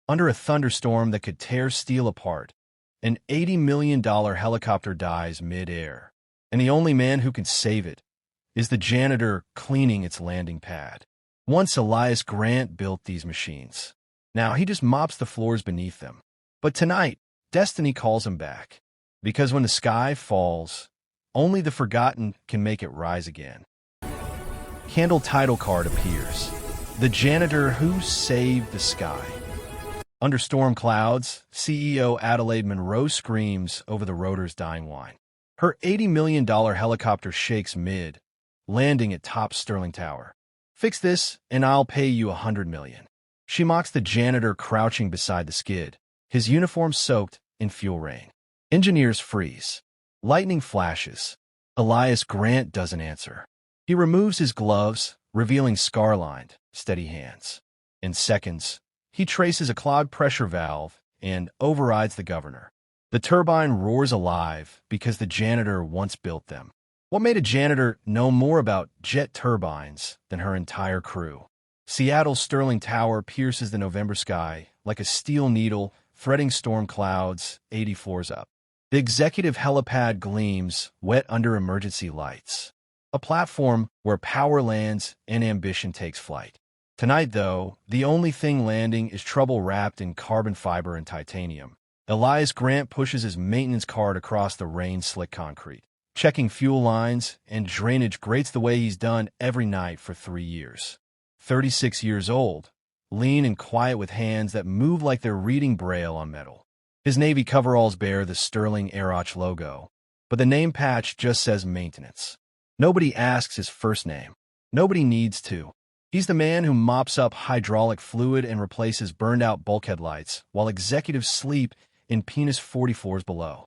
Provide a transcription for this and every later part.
Under a thunderstorm that could tear steel apart, an $80 million helicopter dies mid-air, and the only man who can save it is the janitor cleaning its landing pad. Once Elias Grant built these machines. Now he just mops the floors beneath them. But tonight, destiny calls him back. Because when the sky falls, only the forgotten can make it rise again. Candle title card appears. The janitor who saved the sky. Under storm clouds, CEO Adelaide Monroe screams over the rotor's dying whine. Her $80 million helicopter shakes mid, landing at top Sterling Tower. Fix this, and I'll pay you $100 million. She mocks the janitor crouching beside the skid, his uniform soaked in fuel rain. Engineers freeze. Lightning flashes. Elias Grant doesn't answer. He removes his gloves, revealing scar-lined, steady hands. In seconds, he traces a clogged pressure valve and overrides the governor. The turbine roars alive because the janitor once built them. What made a janitor know more about jet turbines than her entire crew? Seattle's Sterling Tower pierces the November sky like a steel needle threading storm clouds 80 floors up. The executive helipad gleams, wet under emergency lights. A platform where power lands and ambition takes flight. Tonight, though, the only thing landing is trouble wrapped in carbon fiber and titanium. Elias Grant pushes his maintenance cart across the rain-slick concrete, checking fuel lines and drainage grates the way he's done every night for 3 years. 36 years old, lean and quiet with hands that move like they're reading Braille on metal. His Navy coveralls bear the Sterling Aerotech logo, but the name patch just says maintenance. Nobody asks his first name. Nobody needs to. He's the man who mops up hydraulic fluid and replaces burned-out bulkhead lights while executives sleep in penis 40 floors below.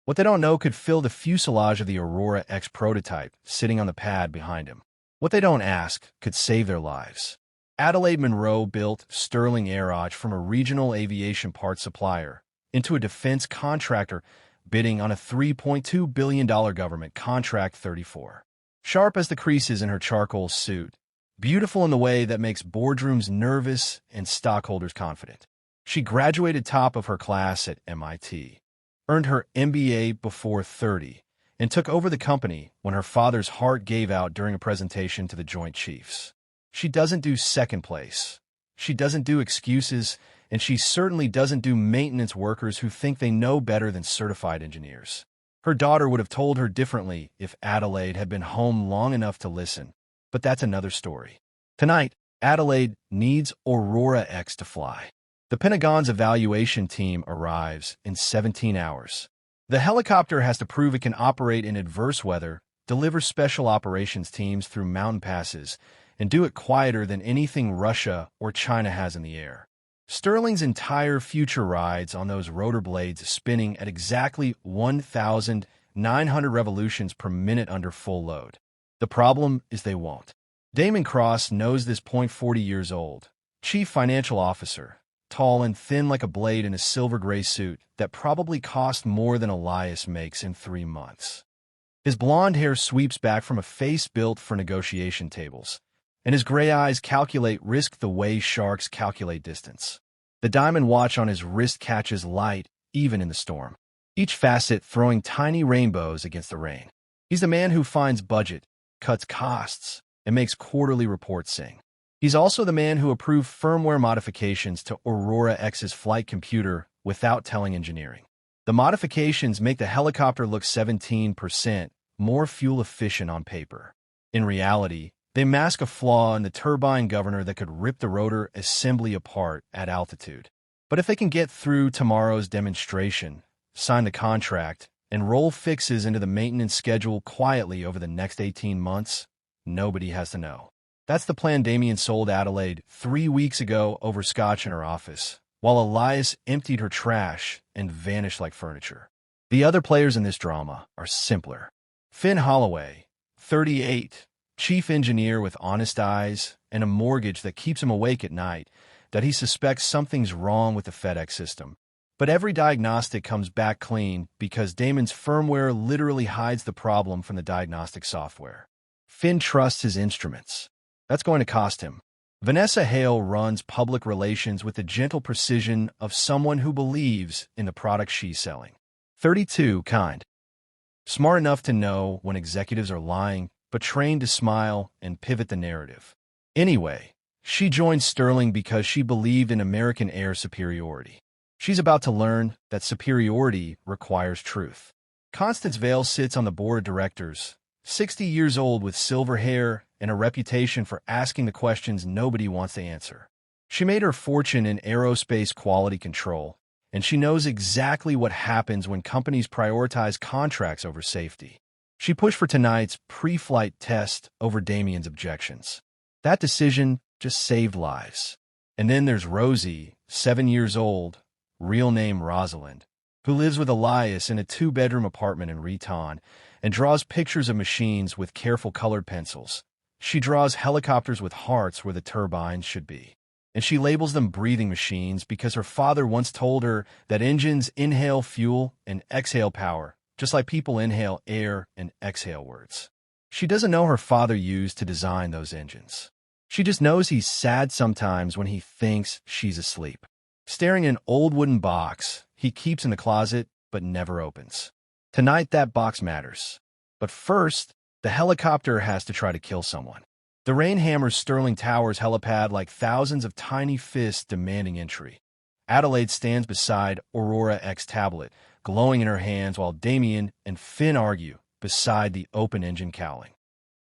What they don't know could fill the fuselage of the Aurora X prototype sitting on the pad behind him. What they don't ask could save their lives. Adelaide Monroe built Sterling Aerotech from a regional aviation parts supplier into a defense contractor bidding on a $3.2 billion government contract 34. Sharp as the creases in her charcoal suit, beautiful in the way that makes boardrooms nervous and stockholders confident. She graduated top of her class at MIT, earned her MBA before 30, and took over the company when her father's heart gave out during a presentation to the Joint Chiefs. She doesn't do second place. She doesn't do excuses, and she certainly doesn't do maintenance workers who think they know better than certified engineers. Her daughter would have told her differently if Adelaide had been home long enough to listen, but that's another story. Tonight, Adelaide needs Aurora X to fly. The Pentagon's evaluation team arrives in 17 hours. The helicopter has to prove it can operate in adverse weather, deliver special operations teams through mountain passes, and do it quieter than anything Russia or China has in the air. Sterling's entire future rides on those rotor blades spinning at exactly 1,900 revolutions per minute under full load. The problem is they won't. Damon Cross knows this. 40 years old, chief financial officer, tall and thin like a blade in a silver-gray suit that probably cost more than Elias makes in 3 months. His blonde hair sweeps back from a face built for negotiation tables, and his gray eyes calculate risk the way sharks calculate distance. The diamond watch on his wrist catches light, even in the storm, each facet throwing tiny rainbows against the rain. He's the man who finds budget, cuts costs, and makes quarterly reports sing. He's also the man who approved firmware modifications to Aurora X's flight computer without telling engineering. The modifications make the helicopter look 17% more fuel efficient on paper. In reality, they mask a flaw in the turbine governor that could rip the rotor assembly apart at altitude. But if they can get through tomorrow's demonstration, sign the contract, and roll fixes into the maintenance schedule quietly over the next 18 months, nobody has to know. That's the plan Damien sold Adelaide 3 weeks ago over scotch in her office, while Elias emptied her trash and vanished like furniture. The other players in this drama are simpler. Finn Holloway, 38, chief engineer with honest eyes and a mortgage that keeps him awake at night, that he suspects something's wrong with the FedEx system. But every diagnostic comes back clean because Damon's firmware literally hides the problem from the diagnostic software. Finn trusts his instruments. That's going to cost him. Vanessa Hale runs public relations with the gentle precision of someone who believes in the product she's selling. 32, kind. Smart enough to know when executives are lying, but trained to smile and pivot the narrative. Anyway, she joined Sterling because she believed in American air superiority. She's about to learn that superiority requires truth. Constance Vale sits on the board of directors, 60 years old with silver hair and a reputation for asking the questions nobody wants to answer. She made her fortune in aerospace quality control, and she knows exactly what happens when companies prioritize contracts over safety. She pushed for tonight's pre-flight test over Damien's objections. That decision just saved lives. And then there's Rosie, 7 years old, real name Rosalind, who lives with Elias in a 2-bedroom apartment in Riton and draws pictures of machines with careful colored pencils. She draws helicopters with hearts where the turbines should be. And she labels them breathing machines because her father once told her that engines inhale fuel and exhale power, just like people inhale air and exhale words. She doesn't know her father used to design those engines. She just knows he's sad sometimes when he thinks she's asleep, staring at an old wooden box he keeps in the closet but never opens. Tonight that box matters. But first, the helicopter has to try to kill someone. The rain hammers Sterling Tower's helipad like thousands of tiny fists demanding entry. Adelaide stands beside Aurora X tablet, glowing in her hands while Damien and Finn argue beside the open engine cowling.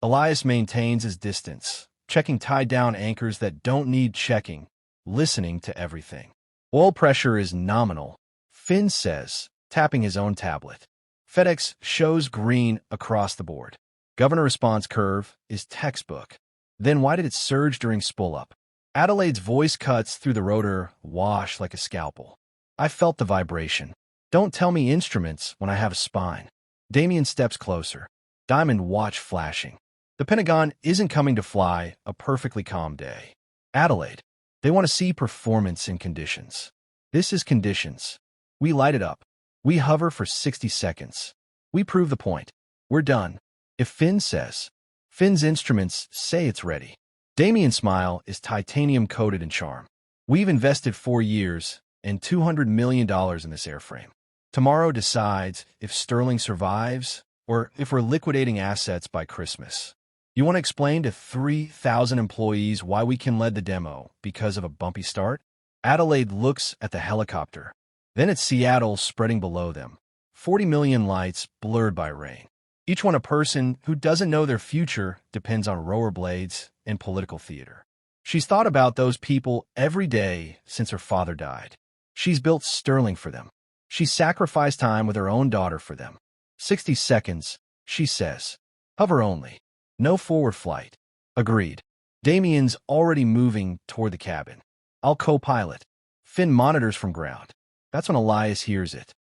Elias maintains his distance, checking tied-down anchors that don't need checking, listening to everything. Oil pressure is nominal, Finn says, tapping his own tablet. FedEx shows green across the board. Governor response curve is textbook. Then why did it surge during spool-up? Adelaide's voice cuts through the rotor wash like a scalpel. I felt the vibration. Don't tell me instruments when I have a spine. Damien steps closer. Diamond watch flashing. The Pentagon isn't coming to fly a perfectly calm day. Adelaide, they want to see performance in conditions. This is conditions. We light it up. We hover for 60 seconds. We prove the point. We're done. If Finn says, Finn's instruments say it's ready. Damien's smile is titanium-coated in charm. We've invested 4 years and $200 million in this airframe. Tomorrow decides if Sterling survives or if we're liquidating assets by Christmas. You want to explain to 3,000 employees why we can lead the demo because of a bumpy start? Adelaide looks at the helicopter. Then at Seattle spreading below them. 40 million lights blurred by rain. Each one a person who doesn't know their future depends on rower blades and political theater. She's thought about those people every day since her father died. She's built Sterling for them. She sacrificed time with her own daughter for them. 60 seconds, she says. Hover only. No forward flight. Agreed. Damien's already moving toward the cabin. I'll co-pilot. Finn monitors from ground. That's when Elias hears it.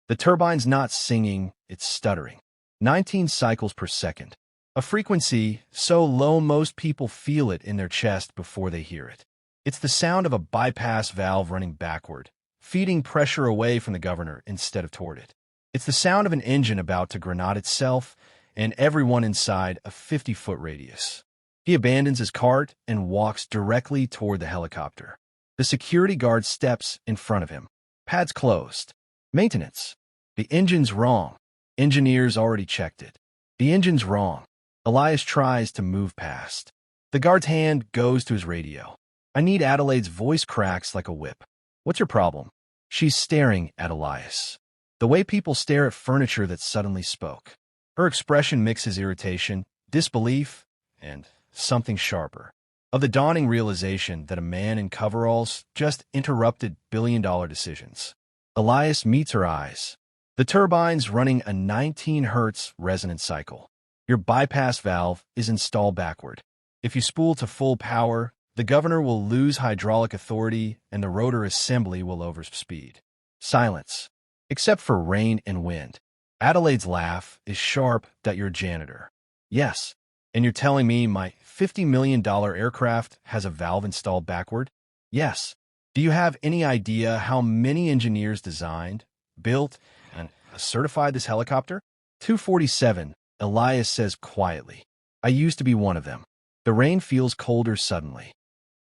The turbine's not singing, it's stuttering. 19 cycles per second. A frequency so low most people feel it in their chest before they hear it. It's the sound of a bypass valve running backward, feeding pressure away from the governor instead of toward it. It's the sound of an engine about to grenade itself and everyone inside a 50-foot radius. He abandons his cart and walks directly toward the helicopter. The security guard steps in front of him. Pads closed. Maintenance. The engine's wrong. Engineers already checked it. The engine's wrong. Elias tries to move past. The guard's hand goes to his radio. I need Adelaide's voice cracks like a whip. What's your problem? She's staring at Elias. The way people stare at furniture that suddenly spoke. Her expression mixes irritation, disbelief, and something sharper. Of the dawning realization that a man in coveralls just interrupted billion-dollar decisions. Elias meets her eyes. The turbine's running a 19 Hz resonance cycle. Your bypass valve is installed backward. If you spool to full power, the governor will lose hydraulic authority and the rotor assembly will overspeed. Silence. Except for rain and wind. Adelaide's laugh is sharp that you're a janitor. Yes. And you're telling me my $50 million aircraft has a valve installed backward? Yes. Do you have any idea how many engineers designed, built, and certified this helicopter? 247, Elias says quietly. I used to be one of them. The rain feels colder suddenly.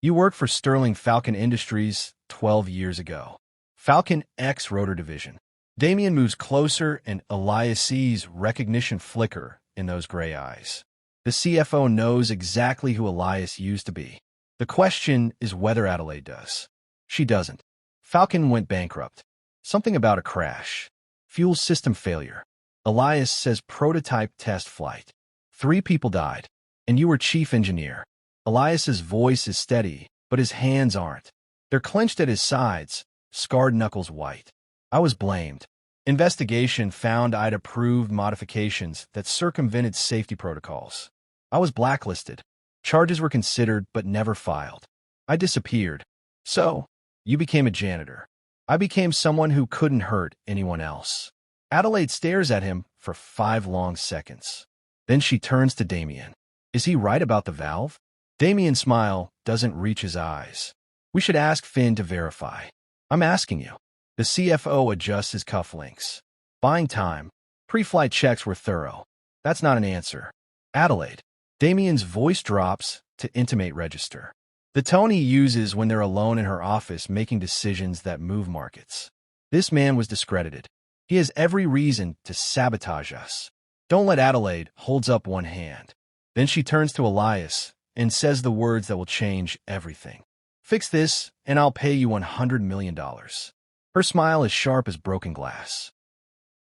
You worked for Sterling Falcon Industries 12 years ago. Falcon X Rotor Division. Damien moves closer and Elias sees recognition flicker in those gray eyes. The CFO knows exactly who Elias used to be. The question is whether Adelaide does. She doesn't. Falcon went bankrupt. Something about a crash. Fuel system failure. Elias says prototype test flight. 3 people died. And you were chief engineer. Elias's voice is steady, but his hands aren't. They're clenched at his sides, scarred knuckles white. I was blamed. Investigation found I'd approved modifications that circumvented safety protocols. I was blacklisted. Charges were considered but never filed. I disappeared. So, you became a janitor. I became someone who couldn't hurt anyone else. Adelaide stares at him for 5 long seconds. Then she turns to Damien. Is he right about the valve? Damien's smile doesn't reach his eyes. We should ask Finn to verify. I'm asking you. The CFO adjusts his cufflinks. Buying time. Pre-flight checks were thorough. That's not an answer. Adelaide. Damien's voice drops to intimate register. The tone he uses when they're alone in her office making decisions that move markets. This man was discredited. He has every reason to sabotage us. Don't let Adelaide holds up one hand. Then she turns to Elias and says the words that will change everything. Fix this, and I'll pay you $100 million. Her smile is sharp as broken glass.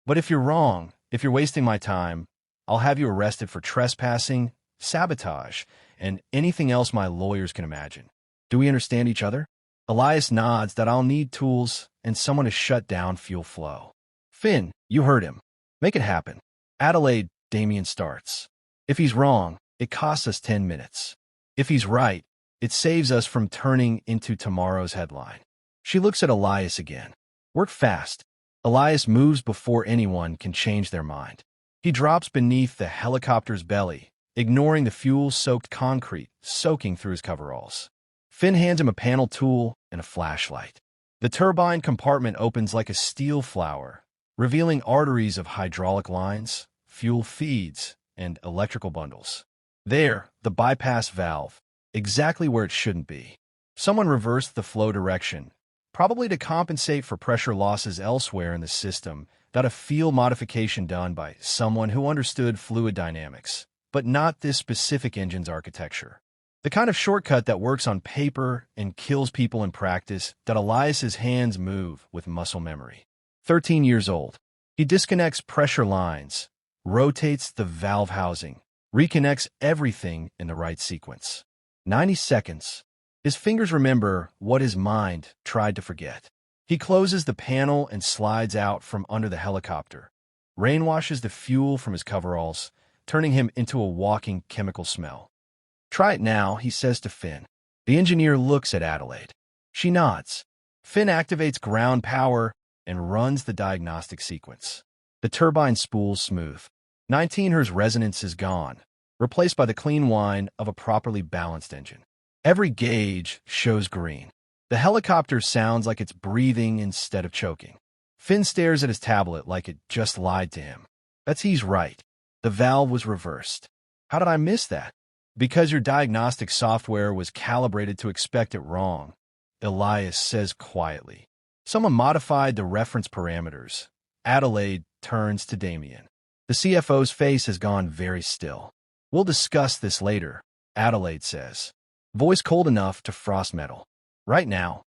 But if you're wrong, if you're wasting my time, I'll have you arrested for trespassing, sabotage, and anything else my lawyers can imagine. Do we understand each other? Elias nods that I'll need tools and someone to shut down fuel flow. Finn, you heard him. Make it happen. Adelaide, Damien starts. If he's wrong, it costs us 10 minutes. If he's right, it saves us from turning into tomorrow's headline. She looks at Elias again. Work fast. Elias moves before anyone can change their mind. He drops beneath the helicopter's belly, ignoring the fuel-soaked concrete soaking through his coveralls. Finn hands him a panel tool and a flashlight. The turbine compartment opens like a steel flower, revealing arteries of hydraulic lines, fuel feeds, and electrical bundles. There, the bypass valve, exactly where it shouldn't be. Someone reversed the flow direction, probably to compensate for pressure losses elsewhere in the system, that a field modification done by someone who understood fluid dynamics, but not this specific engine's architecture. The kind of shortcut that works on paper and kills people in practice that Elias's hands move with muscle memory. 13 years old. He disconnects pressure lines, rotates the valve housing, reconnects everything in the right sequence. 90 seconds. His fingers remember what his mind tried to forget. He closes the panel and slides out from under the helicopter. Rain washes the fuel from his coveralls, turning him into a walking chemical smell. Try it now, he says to Finn. The engineer looks at Adelaide. She nods. Finn activates ground power and runs the diagnostic sequence. The turbine spools smooth. 19 Hz resonance is gone, replaced by the clean whine of a properly balanced engine. Every gauge shows green. The helicopter sounds like it's breathing instead of choking. Finn stares at his tablet like it just lied to him. He's right. The valve was reversed. How did I miss that? Because your diagnostic software was calibrated to expect it wrong, Elias says quietly. Someone modified the reference parameters. Adelaide turns to Damien. The CFO's face has gone very still. We'll discuss this later, Adelaide says. Voice cold enough to frost metal. Right now,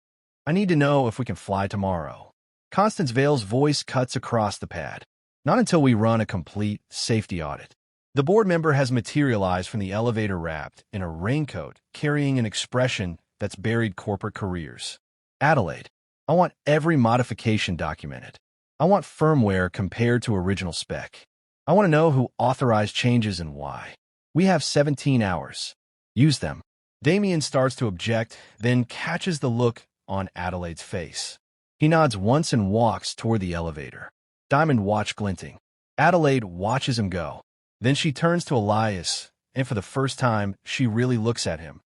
I need to know if we can fly tomorrow. Constance Vale's voice cuts across the pad. Not until we run a complete safety audit. The board member has materialized from the elevator wrapped in a raincoat, carrying an expression that's buried corporate careers. Adelaide, I want every modification documented. I want firmware compared to original spec. I want to know who authorized changes and why. We have 17 hours. Use them. Damien starts to object, then catches the look on Adelaide's face. He nods once and walks toward the elevator. Diamond watch glinting. Adelaide watches him go. Then she turns to Elias, and for the first time, she really looks at him.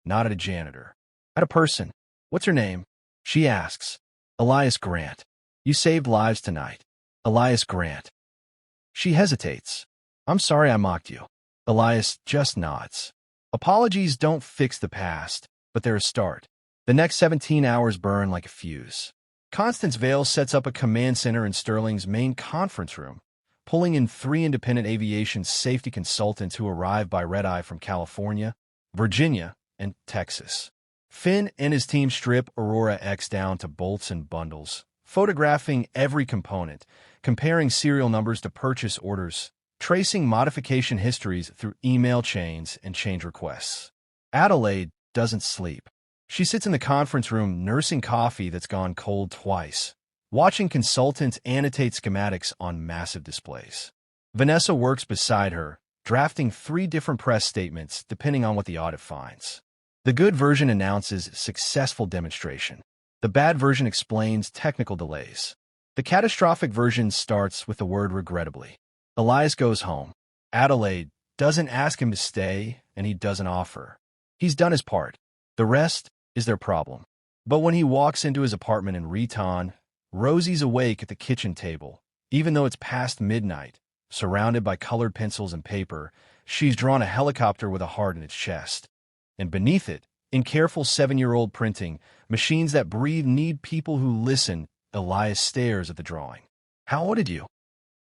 Not at a janitor. At a person. What's her name? She asks. Elias Grant. You saved lives tonight. Elias Grant. She hesitates. I'm sorry I mocked you. Elias just nods. Apologies don't fix the past. but they're a start. The next 17 hours burn like a fuse. Constance Vale sets up a command center in Sterling's main conference room, pulling in 3 independent aviation safety consultants who arrive by red-eye from California, Virginia, and Texas. Finn and his team strip Aurora X down to bolts and bundles, photographing every component, comparing serial numbers to purchase orders, tracing modification histories through email chains and change requests. Adelaide doesn't sleep. She sits in the conference room nursing coffee that's gone cold twice, watching consultants annotate schematics on massive displays. Vanessa works beside her, drafting 3 different press statements depending on what the audit finds. The good version announces successful demonstration. The bad version explains technical delays. The catastrophic version starts with the word regrettably. Elias goes home. Adelaide doesn't ask him to stay, and he doesn't offer. He's done his part. The rest is their problem. But when he walks into his apartment in Reton, Rosie's awake at the kitchen table. Even though it's past midnight, surrounded by colored pencils and paper, she's drawn a helicopter with a heart in its chest. And beneath it, in careful 7-year-old printing, machines that breathe need people who listen. Elias stares at the drawing. How old are you?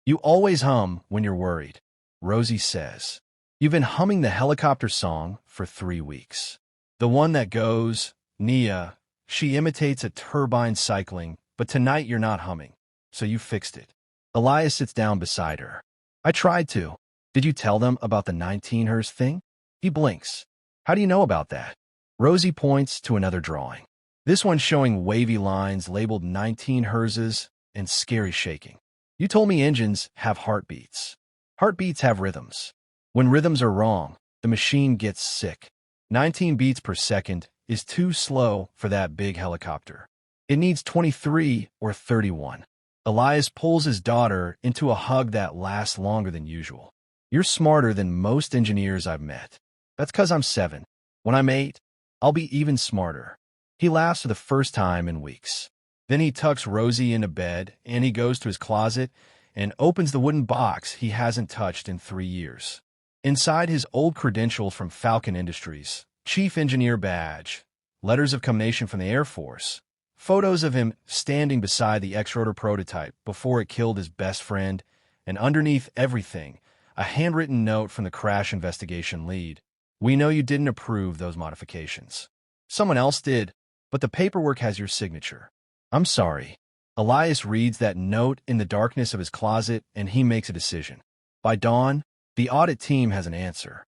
You always hum when you're worried, Rosie says. You've been humming the helicopter song for 3 weeks. The one that goes, Nia. She imitates a turbine cycling, but tonight you're not humming, so you fixed it. Elias sits down beside her. I tried to. Did you tell them about the 19 hers thing? He blinks. How do you know about that? Rosie points to another drawing. This one showing wavy lines labeled 19 herses and scary shaking. You told me engines have heartbeats. Heartbeats have rhythms. When rhythms are wrong, the machine gets sick. 19 beats per second is too slow for that big helicopter. It needs 23 or 31. Elias pulls his daughter into a hug that lasts longer than usual. You're smarter than most engineers I've met. That's 'cause I'm 7. When I'm 8, I'll be even smarter. He laughs for the first time in weeks. Then he tucks Rosie into bed, and he goes to his closet and opens the wooden box he hasn't touched in 3 years. Inside his old credentials from Falcon Industries, Chief Engineer badge, letters of commendation from the Air Force, photos of him standing beside the X-Rotor prototype before it killed his best friend, and underneath everything, a handwritten note from the crash investigation lead. We know you didn't approve those modifications. Someone else did, but the paperwork has your signature. I'm sorry. Elias reads that note in the darkness of his closet, and he makes a decision. By dawn, the audit team has an answer.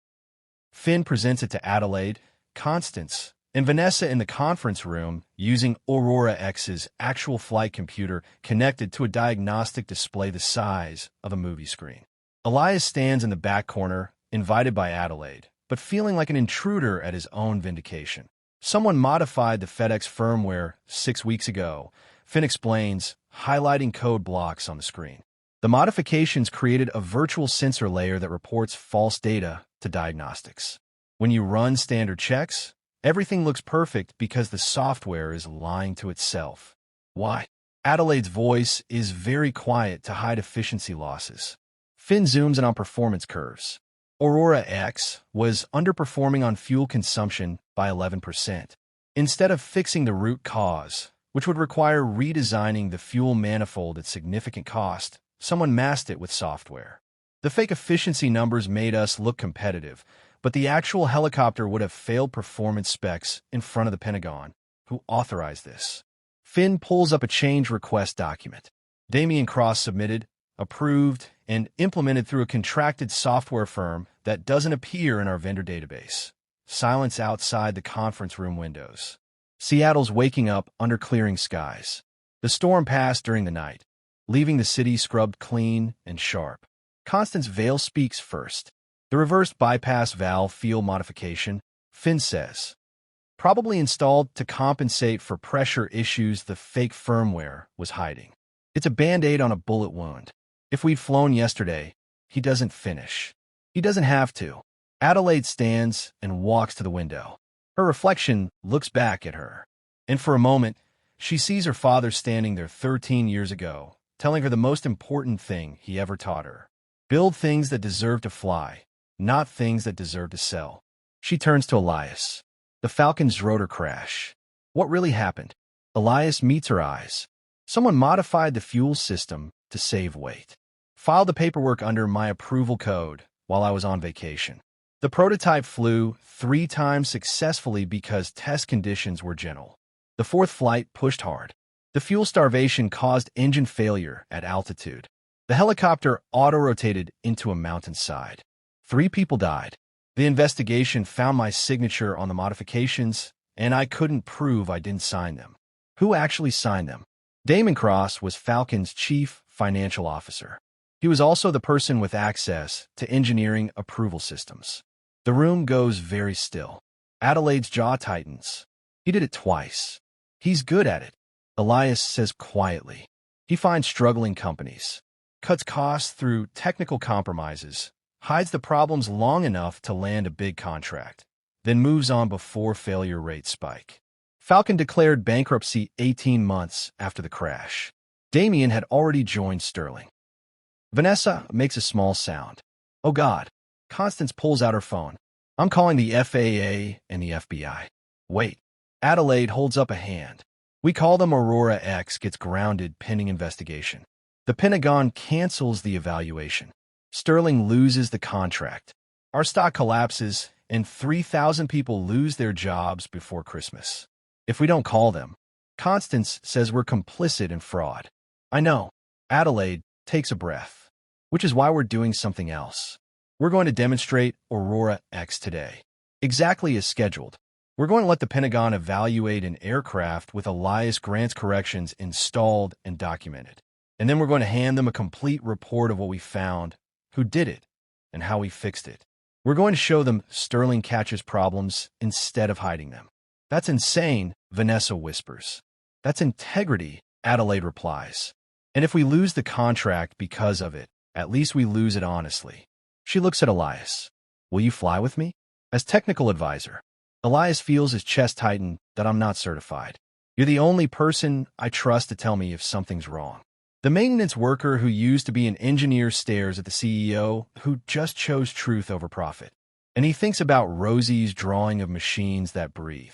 Finn presents it to Adelaide, Constance, and Vanessa in the conference room using Aurora X's actual flight computer connected to a diagnostic display the size of a movie screen. Elias stands in the back corner, invited by Adelaide, but feeling like an intruder at his own vindication. Someone modified the FedEx firmware 6 weeks ago, Finn explains, highlighting code blocks on the screen. The modifications created a virtual sensor layer that reports false data to diagnostics. When you run standard checks, everything looks perfect because the software is lying to itself. Why? Adelaide's voice is very quiet to hide efficiency losses. Finn zooms in on performance curves. Aurora X was underperforming on fuel consumption by 11%. Instead of fixing the root cause, which would require redesigning the fuel manifold at significant cost, someone masked it with software. The fake efficiency numbers made us look competitive, but the actual helicopter would have failed performance specs in front of the Pentagon, who authorized this. Finn pulls up a change request document. Damien Cross submitted, approved, and implemented through a contracted software firm that doesn't appear in our vendor database. Silence outside the conference room windows. Seattle's waking up under clearing skies. The storm passed during the night, leaving the city scrubbed clean and sharp. Constance Vale speaks first. The reverse bypass valve field modification, Finn says, probably installed to compensate for pressure issues the fake firmware was hiding. It's a band-aid on a bullet wound. If we'd flown yesterday, he doesn't finish. He doesn't have to. Adelaide stands and walks to the window. Her reflection looks back at her. And for a moment, she sees her father standing there 13 years ago, telling her the most important thing he ever taught her. Build things that deserve to fly, not things that deserve to sell. She turns to Elias. The Falcon's rotor crash. What really happened? Elias meets her eyes. Someone modified the fuel system to save weight. Filed the paperwork under my approval code while I was on vacation. The prototype flew 3 times successfully because test conditions were gentle. The 4th flight pushed hard. The fuel starvation caused engine failure at altitude. The helicopter auto-rotated into a mountainside. 3 people died. The investigation found my signature on the modifications, and I couldn't prove I didn't sign them. Who actually signed them? Damon Cross was Falcon's chief financial officer. He was also the person with access to engineering approval systems. The room goes very still. Adelaide's jaw tightens. He did it twice. He's good at it, Elias says quietly. He finds struggling companies, cuts costs through technical compromises, hides the problems long enough to land a big contract, then moves on before failure rates spike. Falcon declared bankruptcy 18 months after the crash. Damien had already joined Sterling. Vanessa makes a small sound. Oh God. Constance pulls out her phone. I'm calling the FAA and the FBI. Wait. Adelaide holds up a hand. We call them Aurora X gets grounded pending investigation. The Pentagon cancels the evaluation. Sterling loses the contract. Our stock collapses, and 3,000 people lose their jobs before Christmas. If we don't call them, Constance says we're complicit in fraud. I know. Adelaide takes a breath, which is why we're doing something else. We're going to demonstrate Aurora X today, exactly as scheduled. We're going to let the Pentagon evaluate an aircraft with Elias Grant's corrections installed and documented. And then we're going to hand them a complete report of what we found, who did it, and how we fixed it. We're going to show them Sterling catches problems instead of hiding them. That's insane, Vanessa whispers. That's integrity, Adelaide replies. And if we lose the contract because of it, at least we lose it honestly. She looks at Elias. Will you fly with me? As technical advisor. Elias feels his chest tighten that I'm not certified. You're the only person I trust to tell me if something's wrong. The maintenance worker who used to be an engineer stares at the CEO who just chose truth over profit. And he thinks about Rosie's drawing of machines that breathe.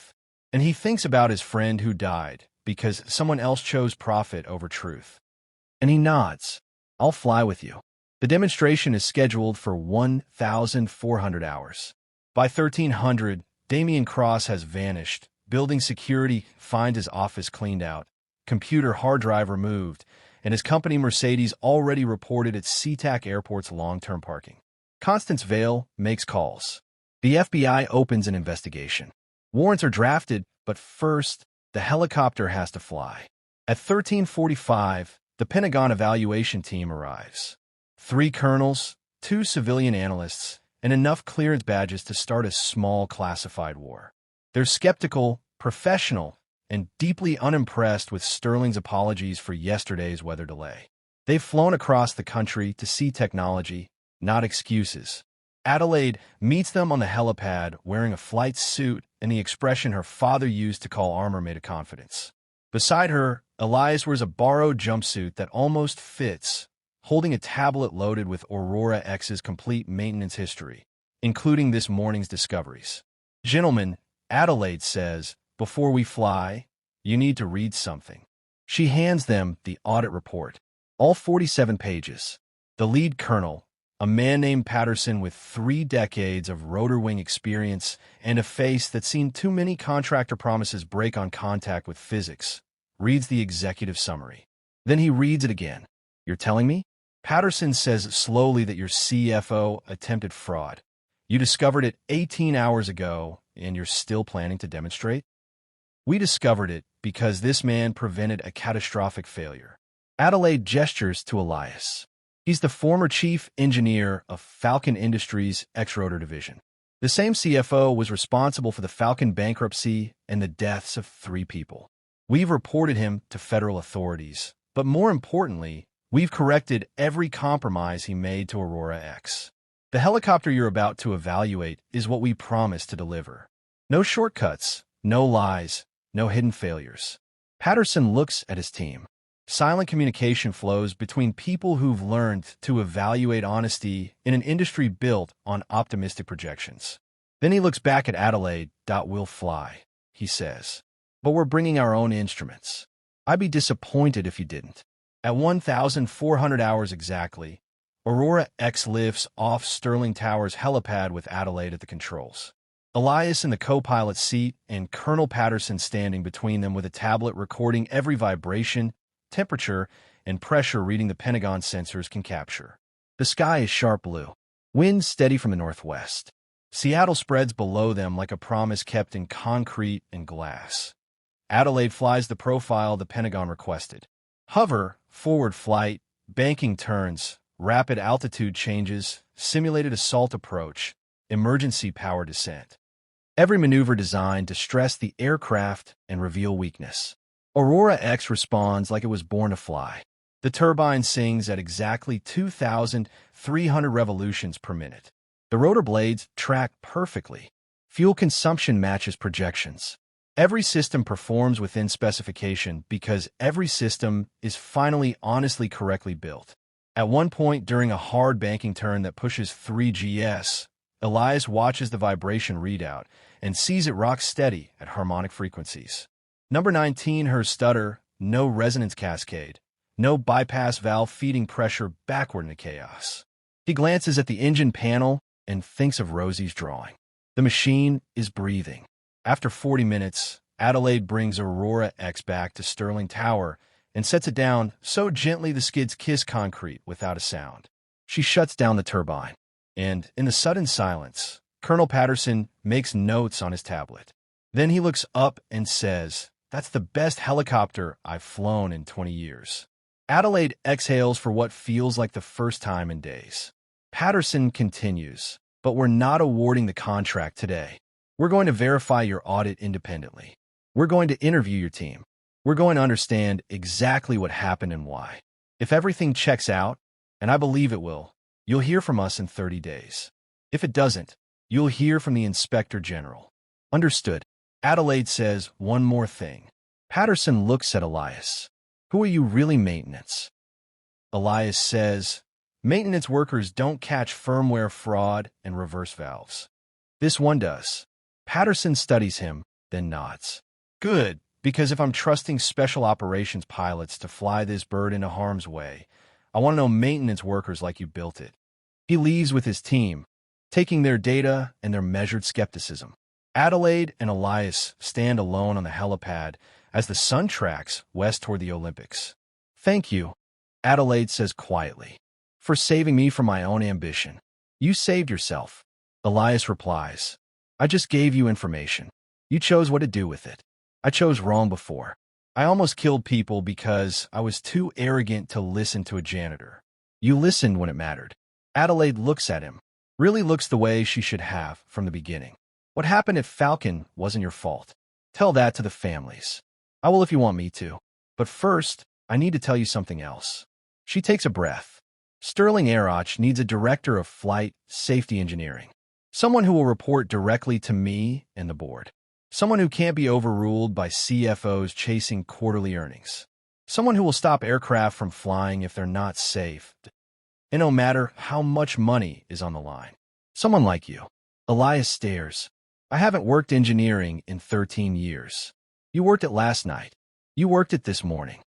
And he thinks about his friend who died because someone else chose profit over truth. And he nods. I'll fly with you. The demonstration is scheduled for 1,400 hours. By 1300, Damien Cross has vanished. Building security finds his office cleaned out, computer hard drive removed, and his company Mercedes already reported at SeaTac Airport's long-term parking. Constance Vale makes calls. The FBI opens an investigation. Warrants are drafted, but first, the helicopter has to fly. At 13:45, the Pentagon evaluation team arrives. 3 colonels, 2 civilian analysts, and enough clearance badges to start a small classified war. They're skeptical, professional, and deeply unimpressed with Sterling's apologies for yesterday's weather delay. They've flown across the country to see technology, not excuses. Adelaide meets them on the helipad wearing a flight suit and the expression her father used to call armor made of confidence. Beside her, Elias wears a borrowed jumpsuit that almost fits, holding a tablet loaded with Aurora X's complete maintenance history, including this morning's discoveries. Gentlemen, Adelaide says, before we fly, you need to read something. She hands them the audit report, all 47 pages. The lead colonel, a man named Patterson with 3 decades of rotor wing experience and a face that's seen too many contractor promises break on contact with physics, reads the executive summary. Then he reads it again. You're telling me? Patterson says slowly that your CFO attempted fraud. You discovered it 18 hours ago, and you're still planning to demonstrate? We discovered it because this man prevented a catastrophic failure. Adelaide gestures to Elias. He's the former chief engineer of Falcon Industries' X-Rotor division. The same CFO was responsible for the Falcon bankruptcy and the deaths of 3 people. We've reported him to federal authorities, but more importantly, we've corrected every compromise he made to Aurora X. The helicopter you're about to evaluate is what we promised to deliver. No shortcuts, no lies, no hidden failures. Patterson looks at his team. Silent communication flows between people who've learned to evaluate honesty in an industry built on optimistic projections. Then he looks back at Adelaide. "We'll fly," he says. "But we're bringing our own instruments. I'd be disappointed if you didn't." At 1,400 hours exactly, Aurora X lifts off Sterling Tower's helipad with Adelaide at the controls. Elias in the co-pilot seat and Colonel Patterson standing between them with a tablet recording every vibration, temperature, and pressure reading the Pentagon sensors can capture. The sky is sharp blue. Wind steady from the northwest. Seattle spreads below them like a promise kept in concrete and glass. Adelaide flies the profile the Pentagon requested. Hover, forward flight, banking turns, rapid altitude changes, simulated assault approach, emergency power descent. Every maneuver designed to stress the aircraft and reveal weakness. Aurora X responds like it was born to fly. The turbine sings at exactly 2,300 revolutions per minute. The rotor blades track perfectly. Fuel consumption matches projections. Every system performs within specification because every system is finally honestly correctly built. At one point during a hard banking turn that pushes 3 GS, Elias watches the vibration readout and sees it rock steady at harmonic frequencies. Number 19, her stutter, no resonance cascade, no bypass valve feeding pressure backward into chaos. He glances at the engine panel and thinks of Rosie's drawing. The machine is breathing. After 40 minutes, Adelaide brings Aurora X back to Sterling Tower and sets it down so gently the skids kiss concrete without a sound. She shuts down the turbine, and in the sudden silence, Colonel Patterson makes notes on his tablet. Then he looks up and says, "That's the best helicopter I've flown in 20 years." Adelaide exhales for what feels like the first time in days. Patterson continues, "But we're not awarding the contract today. We're going to verify your audit independently. We're going to interview your team. We're going to understand exactly what happened and why. If everything checks out, and I believe it will, you'll hear from us in 30 days. If it doesn't, you'll hear from the Inspector General." "Understood." Adelaide says one more thing. Patterson looks at Elias. "Who are you really, maintenance?" Elias says, "Maintenance workers don't catch firmware fraud and reverse valves. This one does." Patterson studies him, then nods. "Good, because if I'm trusting special operations pilots to fly this bird into harm's way, I want to know maintenance workers like you built it." He leaves with his team, taking their data and their measured skepticism. Adelaide and Elias stand alone on the helipad as the sun tracks west toward the Olympics. "Thank you," Adelaide says quietly, "for saving me from my own ambition." "You saved yourself," Elias replies. "I just gave you information. You chose what to do with it. I chose wrong before. I almost killed people because I was too arrogant to listen to a janitor. You listened when it mattered." Adelaide looks at him, really looks the way she should have from the beginning. "What happened at Falcon wasn't your fault. Tell that to the families." "I will if you want me to. But first, I need to tell you something else." She takes a breath. "Sterling Aerotech needs a director of flight safety engineering. Someone who will report directly to me and the board. Someone who can't be overruled by CFOs chasing quarterly earnings. Someone who will stop aircraft from flying if they're not safe. And no matter how much money is on the line. Someone like you." Elias stares. "I haven't worked engineering in 13 years. You worked it last night. You worked it this morning.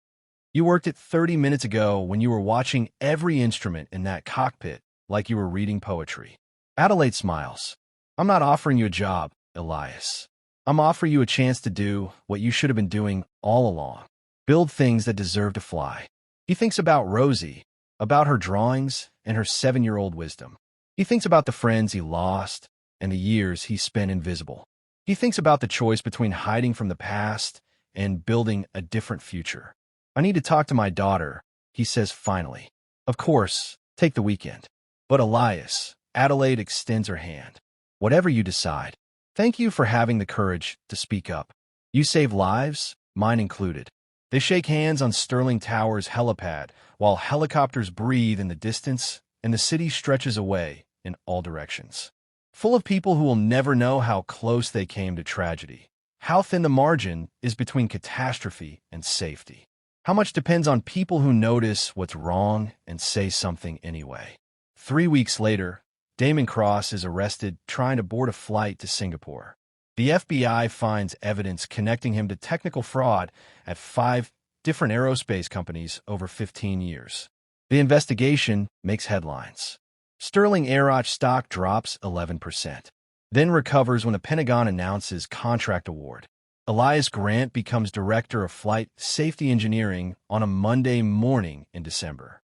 You worked it 30 minutes ago when you were watching every instrument in that cockpit like you were reading poetry." Adelaide smiles. "I'm not offering you a job, Elias. I'm offering you a chance to do what you should have been doing all along. Build things that deserve to fly." He thinks about Rosie, about her drawings and her 7-year-old wisdom. He thinks about the friends he lost and the years he spent invisible. He thinks about the choice between hiding from the past and building a different future. "I need to talk to my daughter," he says finally. "Of course, take the weekend." "But Elias," Adelaide extends her hand. "Whatever you decide. Thank you for having the courage to speak up. You save lives, mine included." They shake hands on Sterling Tower's helipad while helicopters breathe in the distance and the city stretches away in all directions. Full of people who will never know how close they came to tragedy, how thin the margin is between catastrophe and safety, how much depends on people who notice what's wrong and say something anyway. 3 weeks later, Damon Cross is arrested trying to board a flight to Singapore. The FBI finds evidence connecting him to technical fraud at 5 different aerospace companies over 15 years. The investigation makes headlines. Sterling Aerotech stock drops 11%, then recovers when the Pentagon announces contract award. Elias Grant becomes director of flight safety engineering on a Monday morning in December.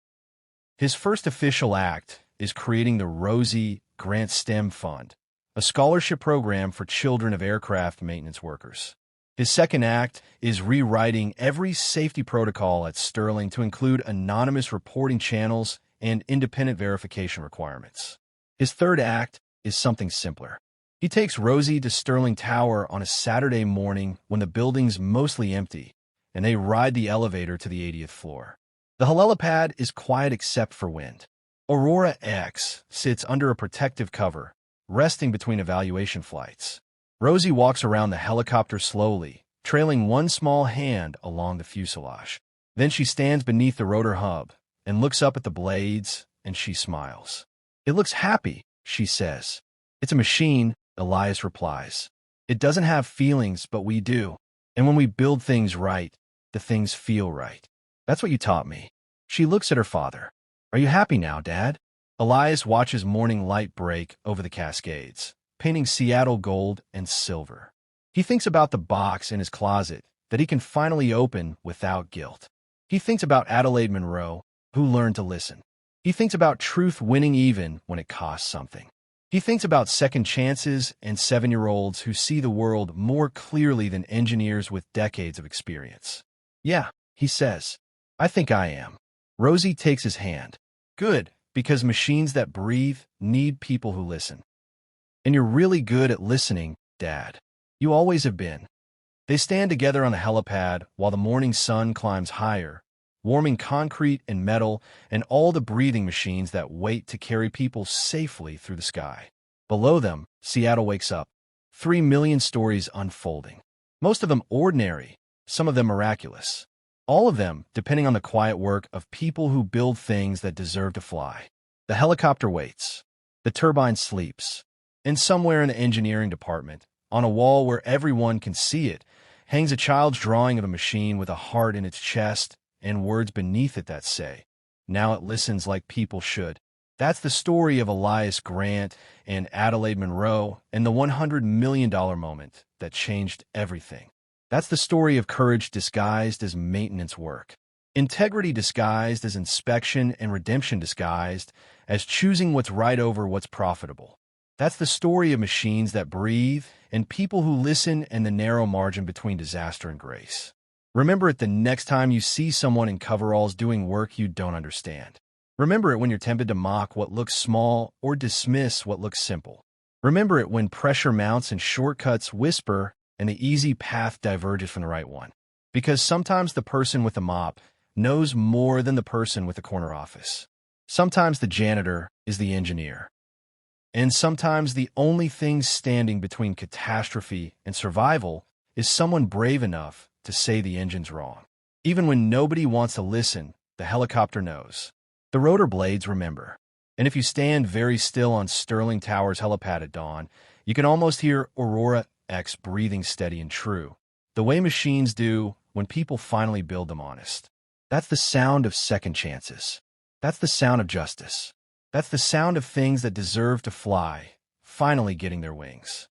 His first official act is creating the Rosie Grant STEM Fund, a scholarship program for children of aircraft maintenance workers. His second act is rewriting every safety protocol at Sterling to include anonymous reporting channels and independent verification requirements. His third act is something simpler. He takes Rosie to Sterling Tower on a Saturday morning when the building's mostly empty, and they ride the elevator to the 80th floor. The helipad is quiet except for wind. Aurora X sits under a protective cover, resting between evaluation flights. Rosie walks around the helicopter slowly, trailing one small hand along the fuselage. Then she stands beneath the rotor hub and looks up at the blades, and she smiles. "It looks happy," she says. "It's a machine," Elias replies. "It doesn't have feelings, but we do. And when we build things right, the things feel right. That's what you taught me." She looks at her father. "Are you happy now, Dad?" Elias watches morning light break over the Cascades, painting Seattle gold and silver. He thinks about the box in his closet that he can finally open without guilt. He thinks about Adelaide Monroe, who learned to listen. He thinks about truth winning even when it costs something. He thinks about second chances and 7-year-olds who see the world more clearly than engineers with decades of experience. "Yeah," he says. "I think I am." Rosie takes his hand. "Good, because machines that breathe need people who listen. And you're really good at listening, Dad. You always have been." They stand together on the helipad while the morning sun climbs higher, warming concrete and metal and all the breathing machines that wait to carry people safely through the sky. Below them, Seattle wakes up. 3 million stories unfolding. Most of them ordinary, some of them miraculous. All of them depending on the quiet work of people who build things that deserve to fly. The helicopter waits. The turbine sleeps. And somewhere in the engineering department, on a wall where everyone can see it, hangs a child's drawing of a machine with a heart in its chest and words beneath it that say, "Now it listens like people should." That's the story of Elias Grant and Adelaide Monroe and the $100 million moment that changed everything. That's the story of courage disguised as maintenance work, integrity disguised as inspection, and redemption disguised as choosing what's right over what's profitable. That's the story of machines that breathe and people who listen and the narrow margin between disaster and grace. Remember it the next time you see someone in coveralls doing work you don't understand. Remember it when you're tempted to mock what looks small or dismiss what looks simple. Remember it when pressure mounts and shortcuts whisper and the easy path diverges from the right one. Because sometimes the person with the mop knows more than the person with the corner office. Sometimes the janitor is the engineer. And sometimes the only thing standing between catastrophe and survival is someone brave enough to say the engine's wrong. Even when nobody wants to listen, the helicopter knows. The rotor blades remember. And if you stand very still on Sterling Tower's helipad at dawn, you can almost hear Aurora X breathing steady and true, the way machines do when people finally build them honest. That's the sound of second chances. That's the sound of justice. That's the sound of things that deserve to fly, finally getting their wings.